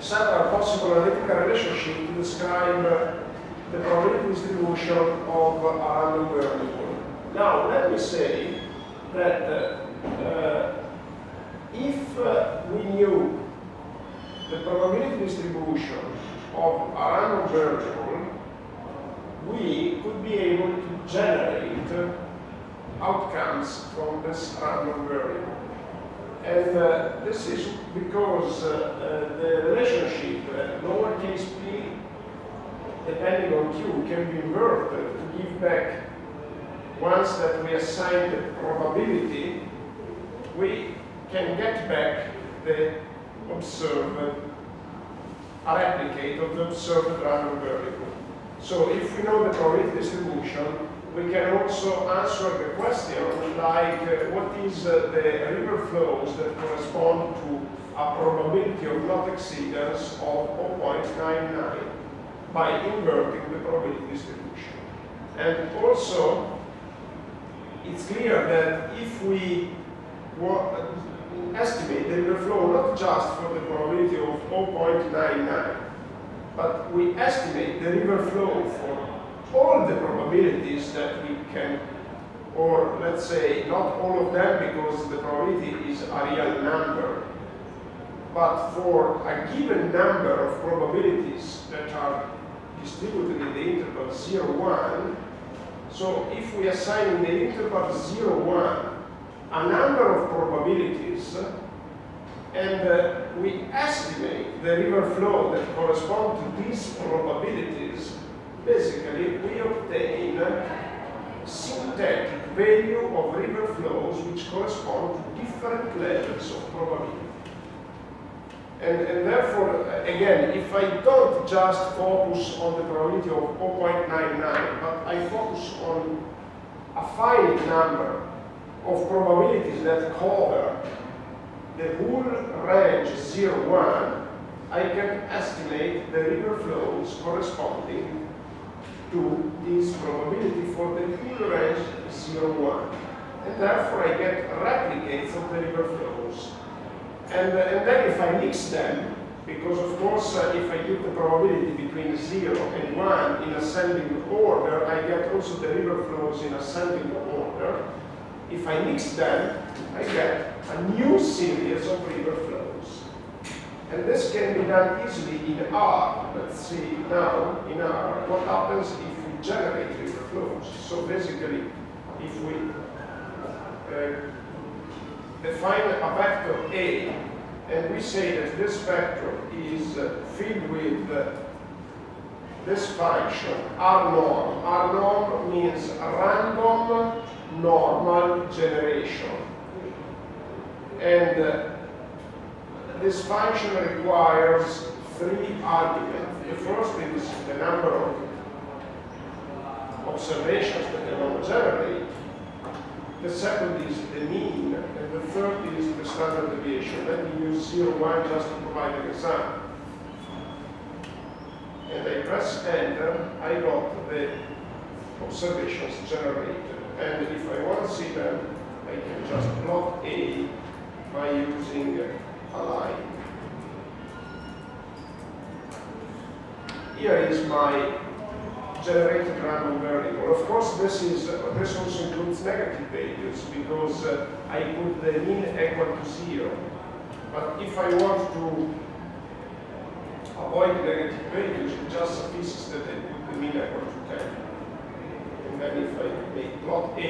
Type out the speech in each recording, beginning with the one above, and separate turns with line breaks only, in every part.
several possible analytical relationships to describe the probability distribution of a random variable. Now, let me say that if we knew the probability distribution of a random variable, we could be able to generate outcomes from this random variable. And this is because the relationship lowercase p depending on q can be inverted to give back, once that we assign the probability, we can get back the observed, a replicate of the observed random variable. So if we know the probability distribution, we can also answer the question like what is the river flows that correspond to a probability of not exceedance of 0.99 by inverting the probability distribution. And also, it's clear that if we estimate the river flow not just for the probability of 0.99, but we estimate the river flow for all the probabilities that we can, or let's say not all of them because the probability is a real number, but for a given number of probabilities that are distributed in the interval 0, 1. So if we assign in the interval 0, 1 a number of probabilities, and we estimate the river flow that correspond to these probabilities, basically we obtain synthetic value of river flows which correspond to different levels of probability. And therefore, again, if I don't just focus on the probability of 0.99, but I focus on a finite number of probabilities that cover the whole range 0, 1, I can estimate the river flows corresponding to this probability for the whole range 0, 1. And therefore, I get replicates of the river flows. And then if I mix them, because of course if I give the probability between 0 and 1 in ascending order, I get also the river flows in ascending order. If I mix them, I get a new series of river flows. And this can be done easily in R. Let's see now in R what happens if we generate river flows. So basically, if we define a vector A, and we say that this vector is filled with this function, R norm. R norm means a random normal generation. And this function requires 3 arguments. The first is the number of observations that the norm generates. The second is the mean, and the third is the standard deviation. Let me use 0, 1 just to provide an example. And I press enter, I got the observations generated. And if I want to see them, I can just plot A by using a line. Here is my generated random variable. Of course, this also includes negative values because I put the mean equal to 0. But if I want to avoid negative values, it just suffices that I put the mean equal to 10. And then if I make plot A,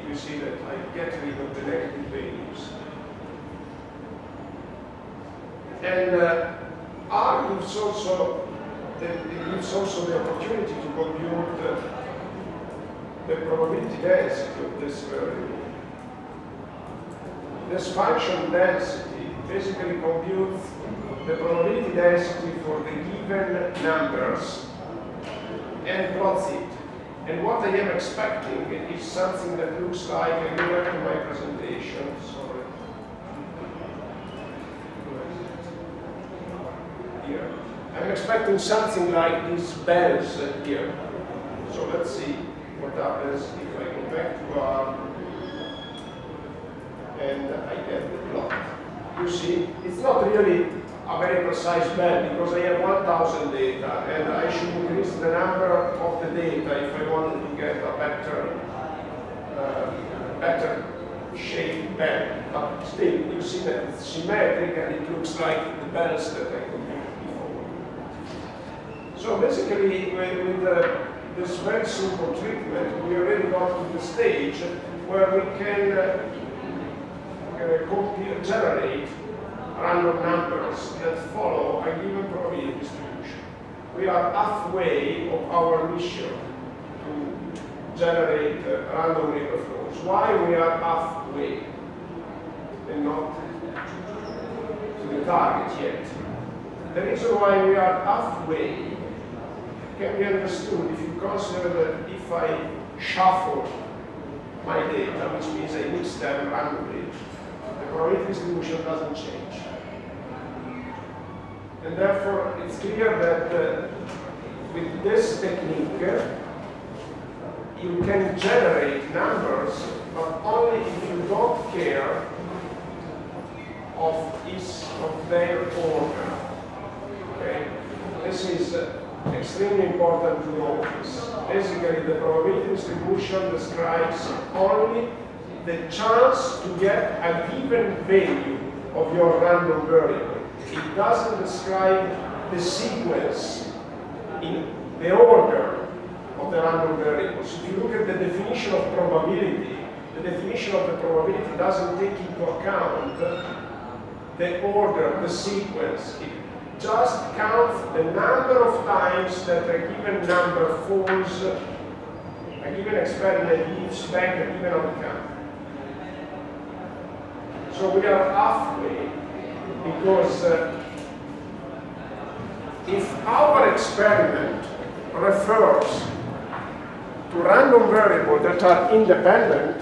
you see that I get rid of the negative values. And R gives also the opportunity to compute the probability density of this variable. This function density basically computes the probability density for the given numbers and plots it. And what I am expecting is something that looks like, I go back to my presentation, sorry. Here. I'm expecting something like these bells here. So let's see what happens if I go back to R and I get the plot. You see, it's not really a very precise band because I have 1,000 data and I should increase the number of the data if I wanted to get a better shaped band. But still, you see that it's symmetric and it looks like the bands that I computed before. So basically, with this very simple treatment, we already got to the stage where we can generate random numbers that follow a given probability distribution. We are halfway of our mission to generate random river flows. Why we are halfway and not to the target yet? The reason why we are halfway can be understood if you consider that if I shuffle my data, which means I mix them randomly, the probability distribution doesn't change. And therefore, it's clear that with this technique, you can generate numbers, but only if you don't care of their order. Okay? This is extremely important to notice. Basically, the probability distribution describes only the chance to get a given value of your random variable. It doesn't describe the sequence in the order of the random variables. If you look at the definition of probability, the definition of the probability doesn't take into account the order, the sequence. It just counts the number of times that a given number falls, a given experiment gives back a given outcome. So we are halfway because if our experiment refers to random variables that are independent,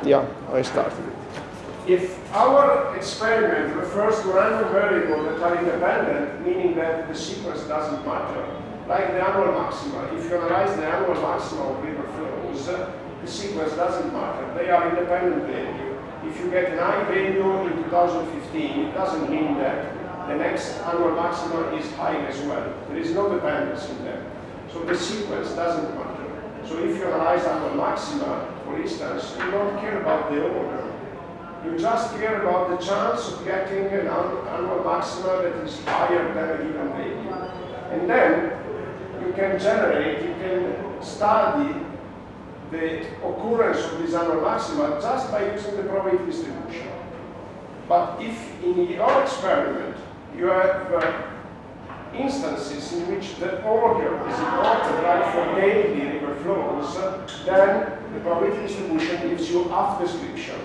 yeah, I started it. If our experiment refers to random variables that are independent, meaning that the sequence doesn't matter, like the annual maxima, if you analyze the annual maxima of river flows, the sequence doesn't matter. They are independent value. If you get an high value in 2015, it doesn't mean that the next annual maxima is high as well. There is no dependence in them. So the sequence doesn't matter. So if you analyze annual maxima, for instance, you don't care about the order. You just care about the chance of getting an annual maxima that is higher than a given value. And then you can generate, you can study the occurrence of this annual maxima just by using the probability distribution. But if in your experiment you have instances in which the order is important, like for daily river flows, then the probability distribution gives you half description.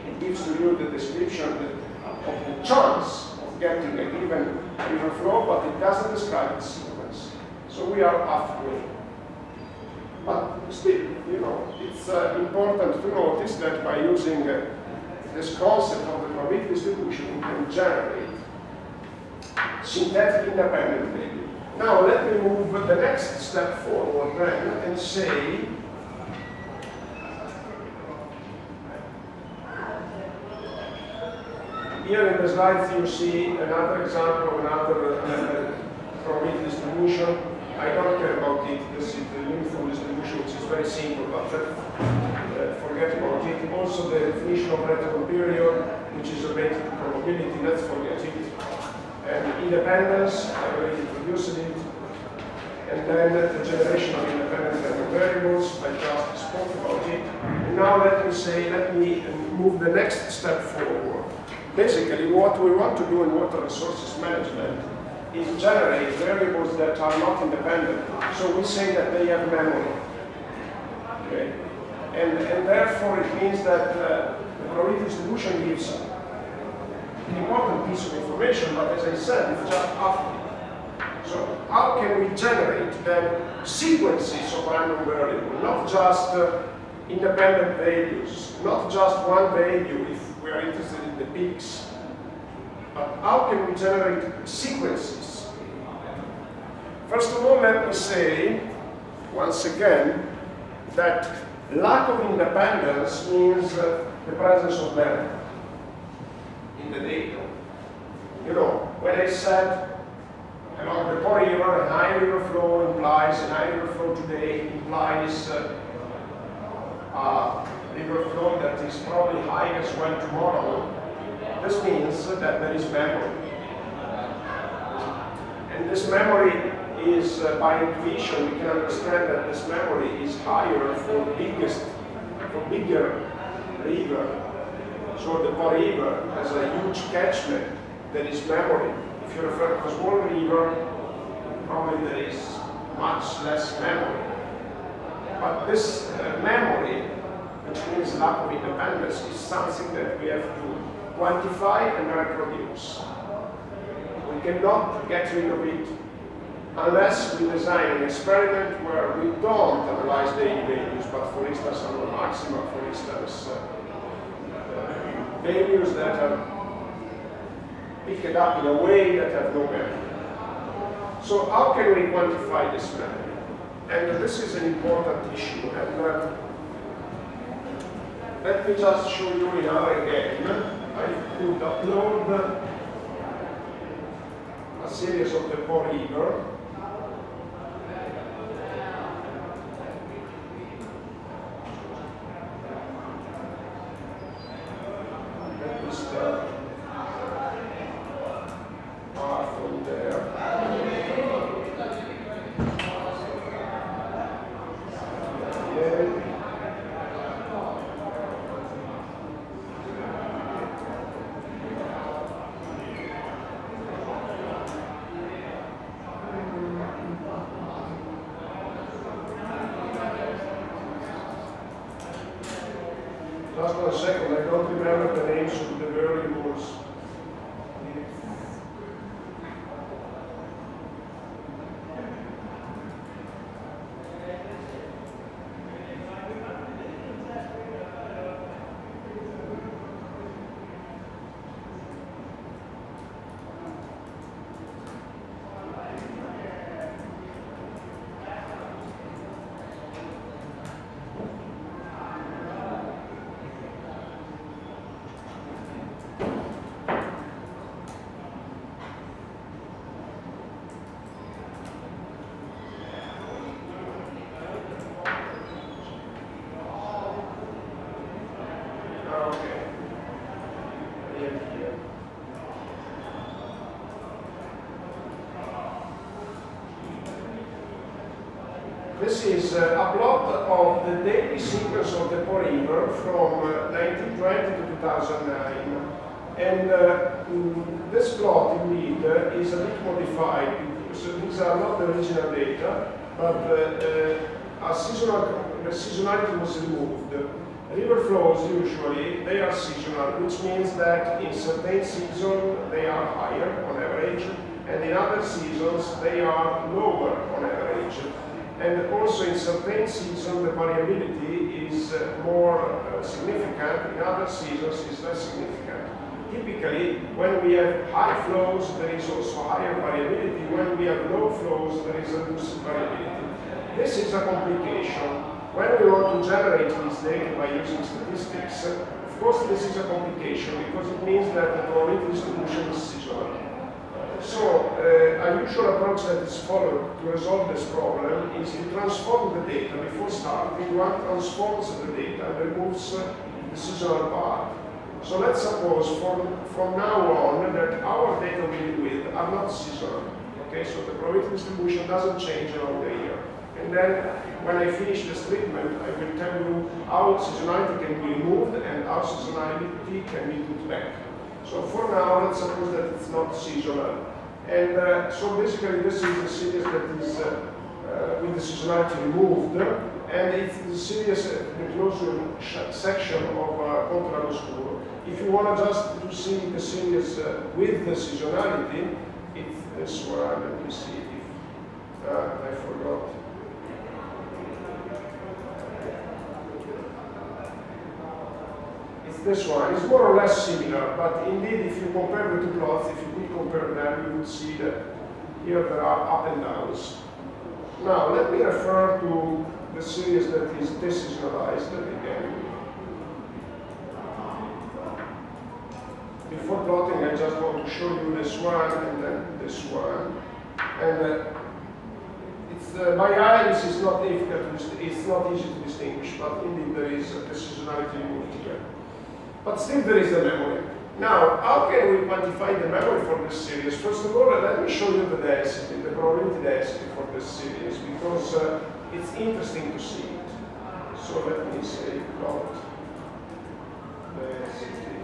It gives to you the description of the chance of getting a given river flow, but it doesn't describe the sequence. So we are halfway. But still, you know, it's important to notice that by using this concept of the probability distribution, you can generate synthetic independent value. Now let me move the next step forward then and say here in the slides you see another example of another probability distribution. I don't care about it. This is the uniform distribution, which is very simple, but forget about it. Also the definition of random period, which is related to probability, let's forget it. And independence, I already introduced it. And then the generation of independent random variables, I just spoke about it. And now let me move the next step forward. Basically, what we want to do in water resources management is generate variables that are not independent. So we say that they have memory. Okay? And therefore it means that the probability distribution gives an important piece of information, but as I said, it's just half. So how can we generate then sequences of random variables, not just independent values, not just one value if we are interested in the peaks, but how can we generate sequences? First of all, let me say once again, that lack of independence means the presence of memory in the data. You know, when I said along the Po River, a high river flow implies, a high river flow today implies a river flow that is probably high as well tomorrow. This means that there is memory. And this memory is, by intuition, we can understand that this memory is higher for bigger river. So the Po River has a huge catchment. There is memory. If you refer to a small river, probably there is much less memory. But this memory, which means lack of independence, is something that we have to quantify and reproduce. We cannot get rid of it unless we design an experiment where we don't analyze daily values, but for instance, our maxima, for instance, values that are picked up in a way that have no memory. So how can we quantify this memory? And this is an important issue. And let me just show you another game. I could upload a series of the Po River. That is the path from there. Just 1 second, I don't remember the names of the variables. This is a plot of the daily sequence of the Po River from 1920 to 2009. And this plot, indeed, is a bit modified. So these are not the original data, but the seasonality was removed. River flows, usually, they are seasonal, which means that in certain seasons they are higher on average, and in other seasons they are lower on average. And also in certain seasons the variability is more significant, in other seasons is less significant. Typically, when we have high flows, there is also higher variability. When we have low flows, there is a reduced variability. This is a complication. When we want to generate this data by using statistics, of course this is a complication because it means that the probability distribution is seasonal. So, a usual approach that is followed to resolve this problem is to transform the data before starting. One transforms the data and removes the seasonal part. So let's suppose from now on that our data we deal with are not seasonal. Okay, so the probability distribution doesn't change along the year. And then when I finish this treatment, I will tell you how seasonality can be removed and how seasonality can be put back. So for now, let's suppose that it's not seasonal. And so basically this is a series that is with the seasonality removed, and it's the series, the closure section of Control Oscuro. If you want just to see the series with the seasonality, it's this one. Let me see if I forgot. It's this one. It's more or less similar, but indeed, if you compare the two plots, if you could compare them, you would see that here there are up and downs. Now, let me refer to the series that is decisionalized again. Before plotting, I just want to show you this one and then this one. And by eye, this is not difficult, it's not easy to distinguish, but indeed there is a decisionality unit here. But still there is a memory. Now, how can we quantify the memory for this series? First of all, let me show you the density, the probability density for this series, because it's interesting to see it. So let me say plot density,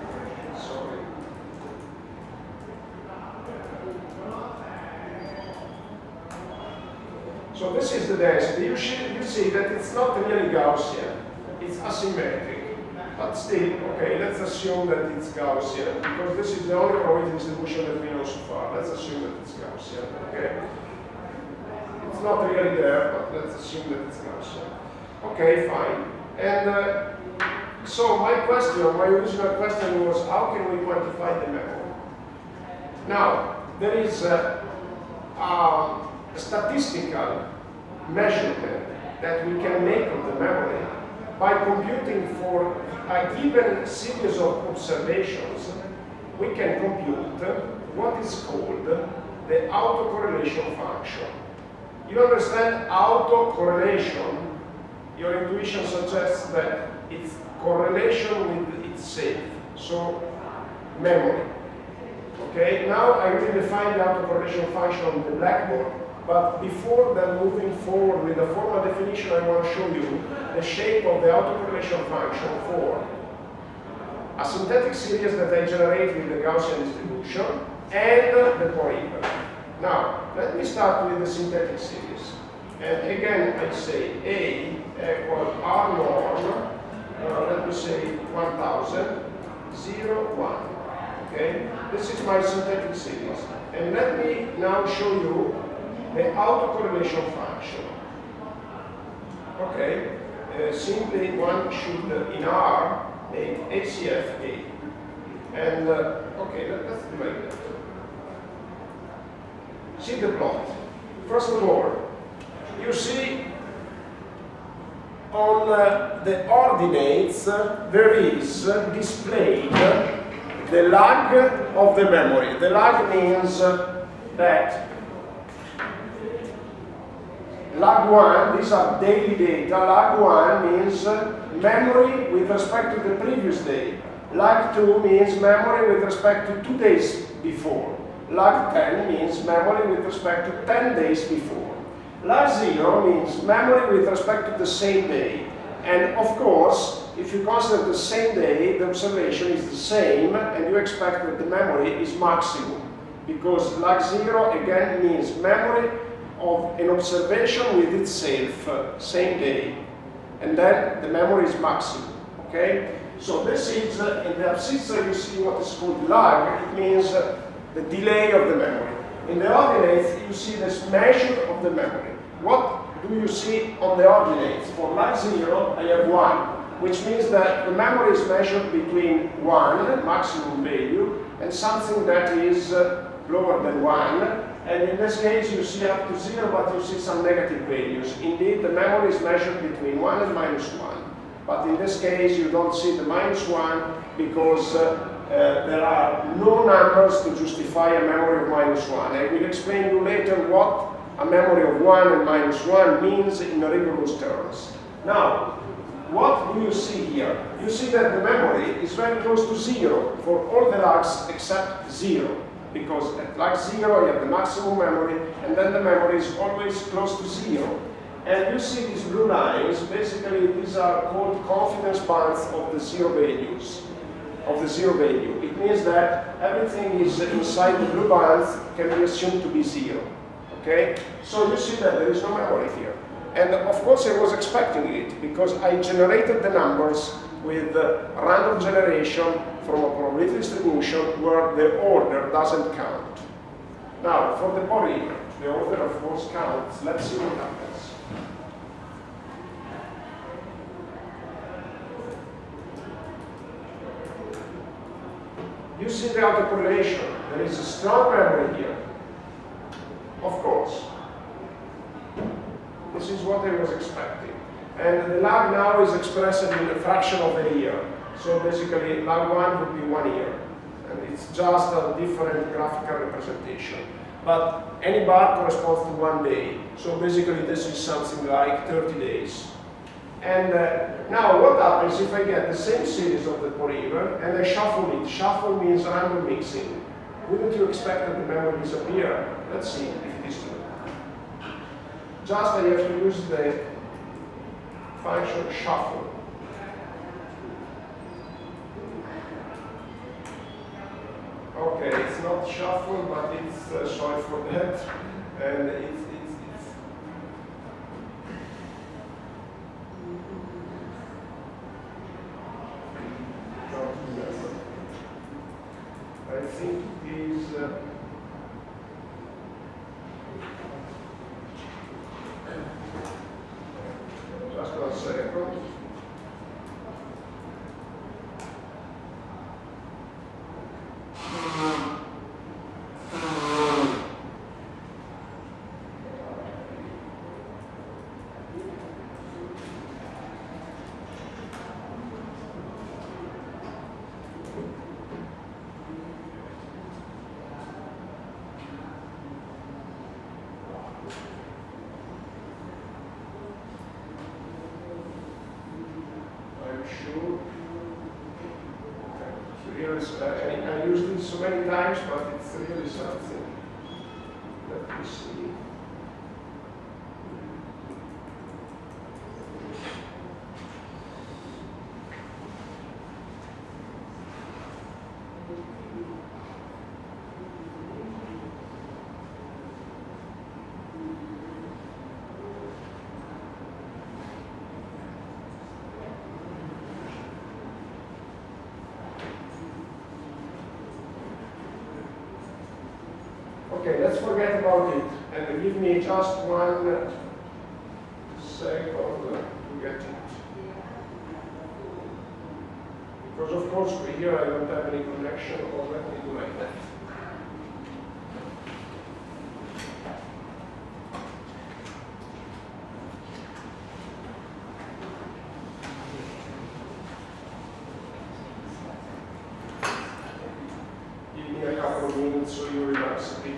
sorry. So this is the density. You see that it's not really Gaussian, it's asymmetric. But still, okay, let's assume that it's Gaussian, because this is the only probability distribution that we know so far. Let's assume that it's Gaussian, okay? It's not really there, but let's assume that it's Gaussian. Okay, fine. And so my original question was, how can we quantify the memory? Now, there is a statistical measurement that we can make of the memory by computing for a given series of observations. We can compute what is called the autocorrelation function. You understand autocorrelation? Your intuition suggests that it's correlation with itself, so memory. Okay, now I will define the autocorrelation function on the blackboard, but before then moving forward with the formal definition, I want to show you the shape of the autocorrelation function for a synthetic series that I generate with the Gaussian distribution and the Poynter. Now, let me start with the synthetic series. And again, I say A equal R norm, let me say 1000, 0, 1. Okay? This is my synthetic series. And let me now show you the autocorrelation function. Okay? Simply one should, in R, make HCF A. And, okay, let's do like that. See the plot. First of all, you see on the ordinates there is displayed the lag of the memory. The lag means that lag 1, these are daily data, lag 1 means memory with respect to the previous day. Lag 2 means memory with respect to 2 days before. Lag 10 means memory with respect to 10 days before. Lag 0 means memory with respect to the same day. And of course, if you consider the same day, the observation is the same, and you expect that the memory is maximum. Because lag 0 again means memory of an observation with itself, same day. And then the memory is maximum. Okay? So this is, in the abscissa you see what is called lag. It means the delay of the memory. In the ordinates you see this measure of the memory. What do you see on the ordinates? For lag 0 I have 1, which means that the memory is measured between 1, maximum value, and something that is lower than 1. And in this case you see up to 0, but you see some negative values. Indeed, the memory is measured between 1 and -1. But in this case you don't see the -1 because there are no numbers to justify a memory of -1. I will explain you later what a memory of 1 and -1 means in rigorous terms. Now, what do you see here? You see that the memory is very close to 0 for all the lags except 0. Because at lag 0 you have the maximum memory, and then the memory is always close to 0. And you see these blue lines, basically these are called confidence bands of the zero values, of the zero value. It means that everything is inside the blue bands can be assumed to be 0. Okay? So you see that there is no memory here. And of course I was expecting it, because I generated the numbers with random generation from a probability distribution where the order doesn't count. Now, for the Poynter, the order of course counts. Let's see what happens. You see the autocorrelation. There is a strong memory here. Of course. what I was expecting. And the lag now is expressed in a fraction of a year. So basically, lag 1 would be 1 year. And it's just a different graphical representation. But any bar corresponds to 1 day. So basically, this is something like 30 days. And now what happens if I get the same series of the polymer and I shuffle it? Shuffle means random mixing. Wouldn't you expect that the memory disappear? Let's see if it is true. Just I have to use the function shuffle. Okay, it's not shuffle, but it's sorry for that. And it's not remember. I think it is just 1 second. I used it so many times, but it's really something. Let me see. Okay, let's forget about it and give me just 1 second to get it. Because of course here I don't have any connection, or let me do like that. Give me a couple of minutes so you relax a bit.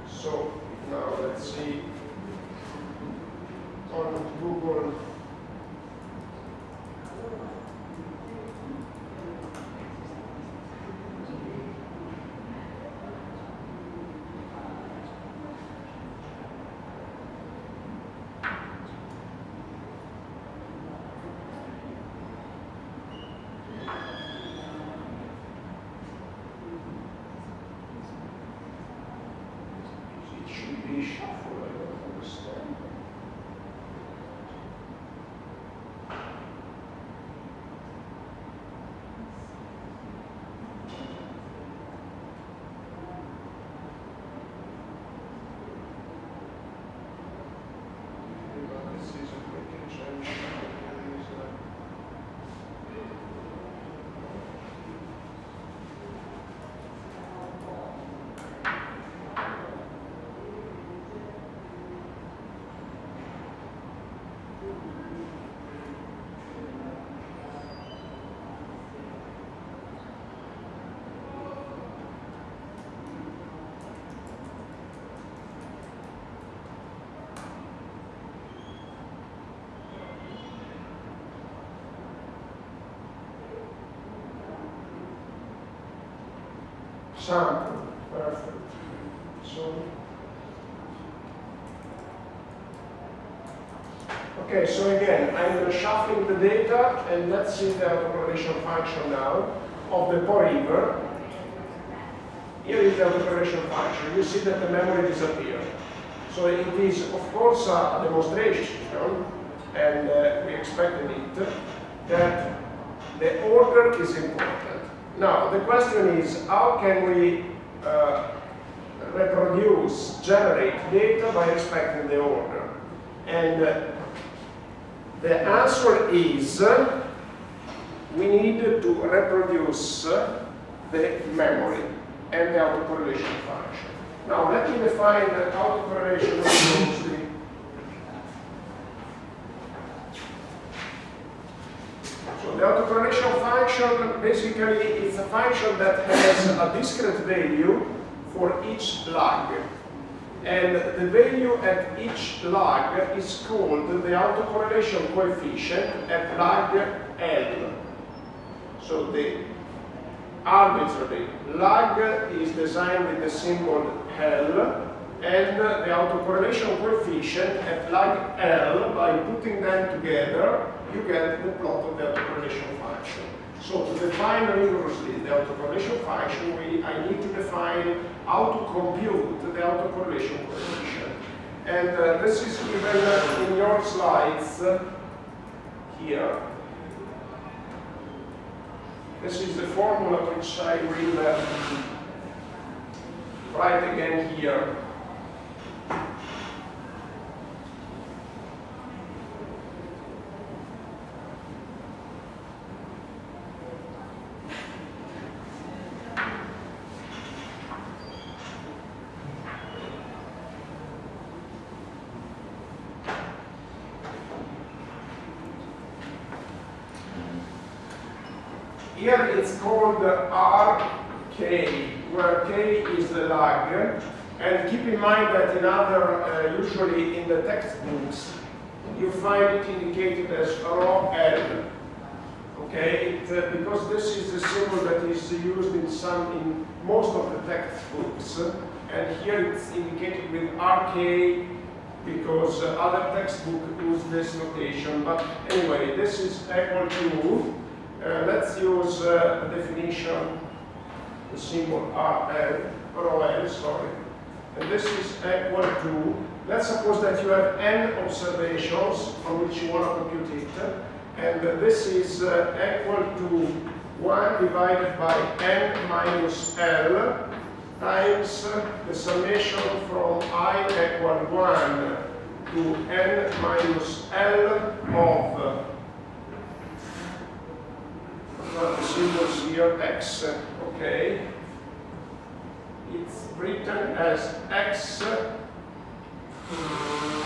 So now let's see on Google. Shuffle, I don't understand. But this is application. Sample, perfect. So Okay, so again, I'm shuffling the data, and let's see the autocorrelation function now of the Po river. Here is the autocorrelation function. You see that the memory disappeared. So it is, of course, a demonstration, and we expected it, that the order is important. Now, the question is, how can we reproduce, generate data by respecting the order? And the answer is, we need to reproduce the memory and the autocorrelation function. Now, let me define the autocorrelation closely. So the autocorrelation function, basically, is a function that has a discrete value for each lag. And the value at each lag is called the autocorrelation coefficient at lag L. So the arbitrary lag is designed with the symbol L, and the autocorrelation coefficient at lag L, by putting them together, you get the plot of the autocorrelation function. So to define rigorously the autocorrelation function, I need to define how to compute the autocorrelation coefficient. And this is given in your slides here. This is the formula which I will write again here. Here it's called RK, where K is the lag. And keep in mind that in other, usually in the textbooks, you find it indicated as rho L. Okay, because this is the symbol that is used in most of the textbooks. And here it's indicated with RK because other textbooks use this notation. But anyway, this is equal to. Let's use the definition, the symbol RL, sorry. And this is equal to, let's suppose that you have n observations from which you want to compute it. And this is equal to 1 divided by n minus L times the summation from I equal 1 to n minus L of the symbols here, x, okay? It's written as x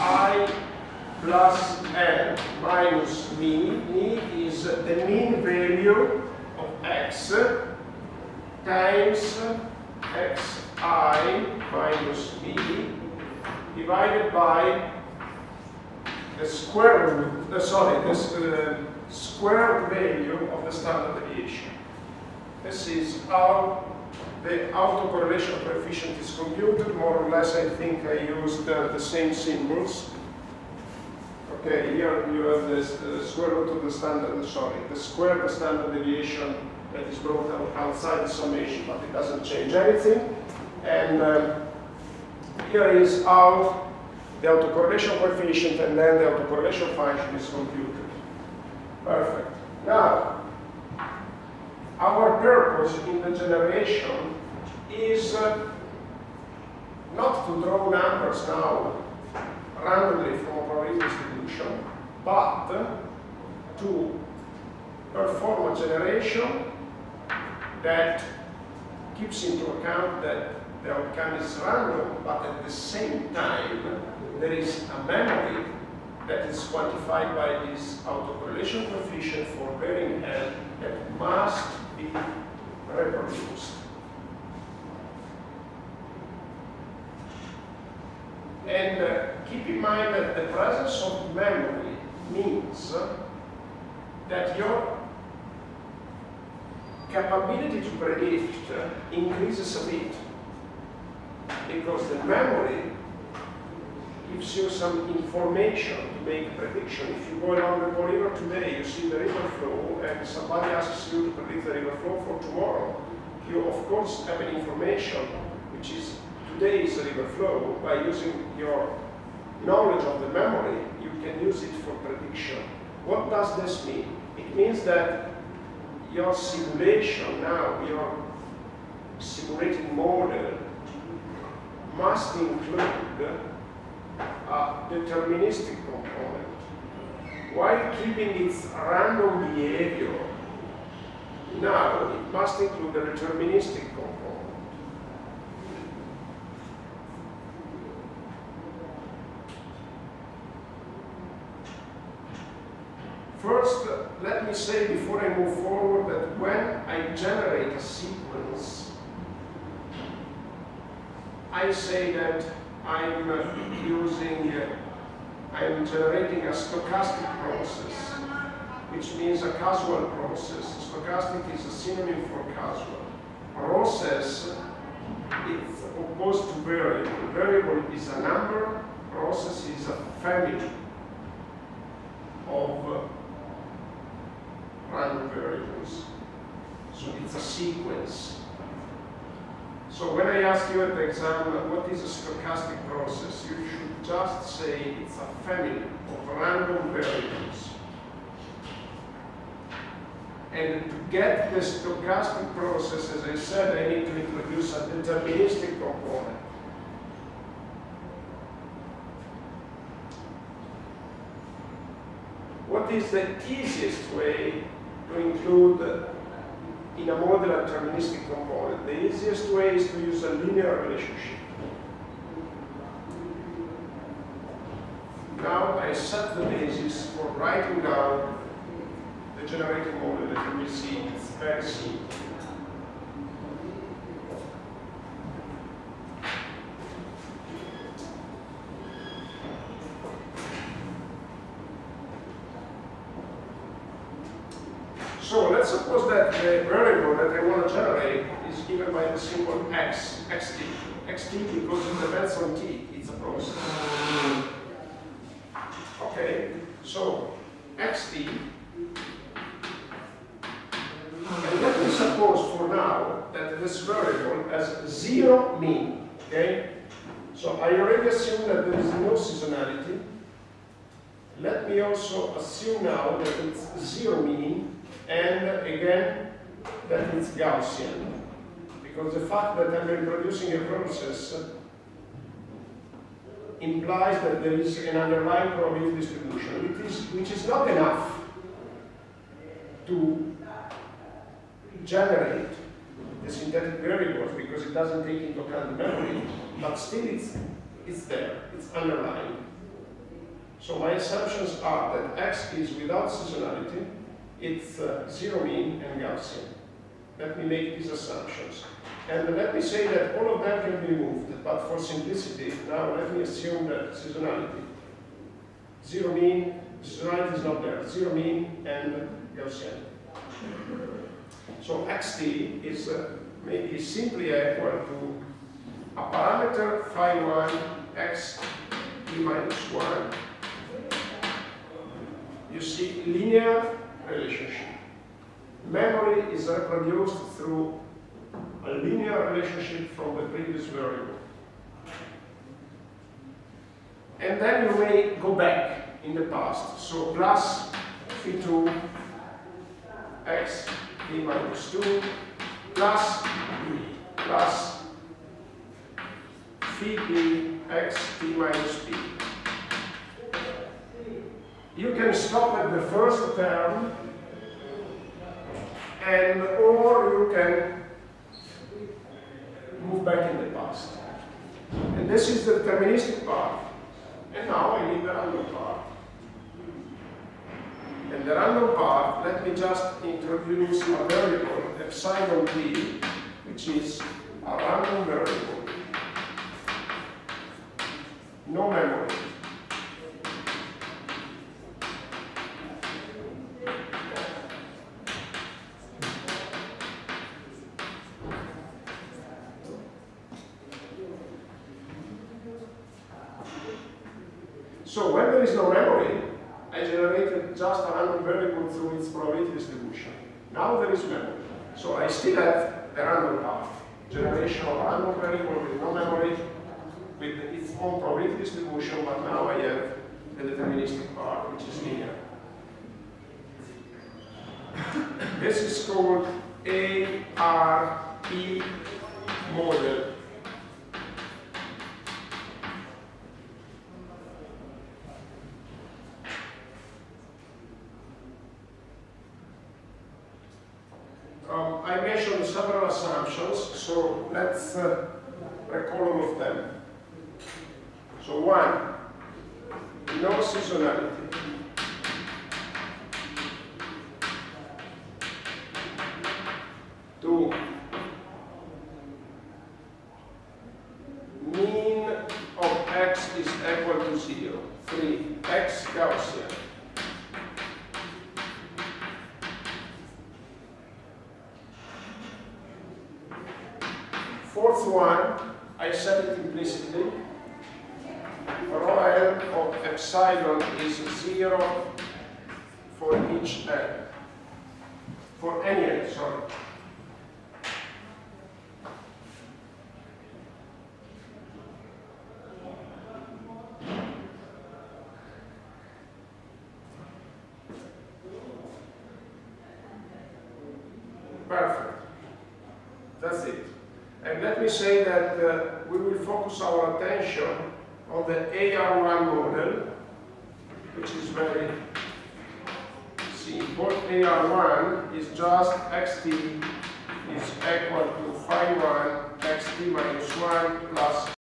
I plus n minus me. Me is the mean value of x times xi minus me divided by the square root, square value of the standard deviation. This is how the autocorrelation coefficient is computed. More or less, I think I used the same symbols. Okay, here you have this square root of the standard, the square of the standard deviation that is brought outside the summation, but it doesn't change anything. And here is how the autocorrelation coefficient and then the autocorrelation function is computed. Perfect. Now, our purpose in the generation is not to draw numbers now randomly from a probability distribution, but to perform a generation that keeps into account that the outcome is random, but at the same time there is a memory that is quantified by this autocorrelation coefficient for varying L that must be reproduced. And keep in mind that the presence of memory means that your capability to predict increases a bit, because the memory gives you some information to make a prediction. If you go along the Po River today, you see the river flow, and somebody asks you to predict the river flow for tomorrow, you of course have an information which is today's river flow. By using your knowledge of the memory, you can use it for prediction. What does this mean? It means that your simulation now, your simulated model must include a deterministic component while keeping its random behavior. Now it must include a deterministic component. First, let me say before I move forward that when I generate a sequence, I say that I'm generating a stochastic process, which means a causal process. Stochastic is a synonym for causal. Process is opposed to variable. Variable is a number, process is a family of random variables. So it's a sequence. So when I ask you at the exam, what is a stochastic process, you should just say it's a family of random variables. And to get the stochastic process, as I said, I need to introduce a deterministic component. What is the easiest way to include in a model a deterministic component? The easiest way is to use a linear relationship. Now I set the basis for writing down the generated model that you will see. It's very simple. So let's suppose that the variable that I want to generate is given by the symbol x, xt. Xt because it depends on t, it's a process. Okay, so xt, and let me suppose for now that this variable has 0 mean, okay? So I already assume that there is no seasonality. Let me also assume now that it's 0 mean, and again, that it's Gaussian, because the fact that I'm reproducing a process implies that there is an underlying probability distribution, which is not enough to generate the synthetic variables because it doesn't take into account the memory, but still it's there, it's underlying. So my assumptions are that x is without seasonality, it's 0 mean and Gaussian. Let me make these assumptions. And let me say that all of them can be removed, but for simplicity, now let me assume that seasonality, 0 mean, seasonality is not there, 0 mean and Gaussian. So xt is maybe simply equal to a parameter phi1 x t minus 1. You see linear relationship. Memory is reproduced through a linear relationship from the previous variable. And then you may go back in the past. So plus phi2 x t minus 2 plus phi p x t minus p. You can stop at the first term, and or you can move back in the past. And this is the deterministic part. And now I need the random part. And the random part, let me just introduce a variable, epsilon t, which is a random variable. No memory. So when there is no memory, I generated just a random variable through its probability distribution. Now there is memory. So I still have a random path. Generation of a random variable with no memory, with its own probability distribution, but now I have a deterministic part, which is linear. This is called ARP model. I mentioned several assumptions, so let's recall all of them. So 1, no seasonality. 2, mean of x is equal to 0. 3, x Gaussian. 4th one, I set it implicitly. Rho L of epsilon is 0 for each n. For any n, sorry. Perfect. That's it. And let me say that we will focus our attention on the AR1 model, which is very simple. AR1 is just xt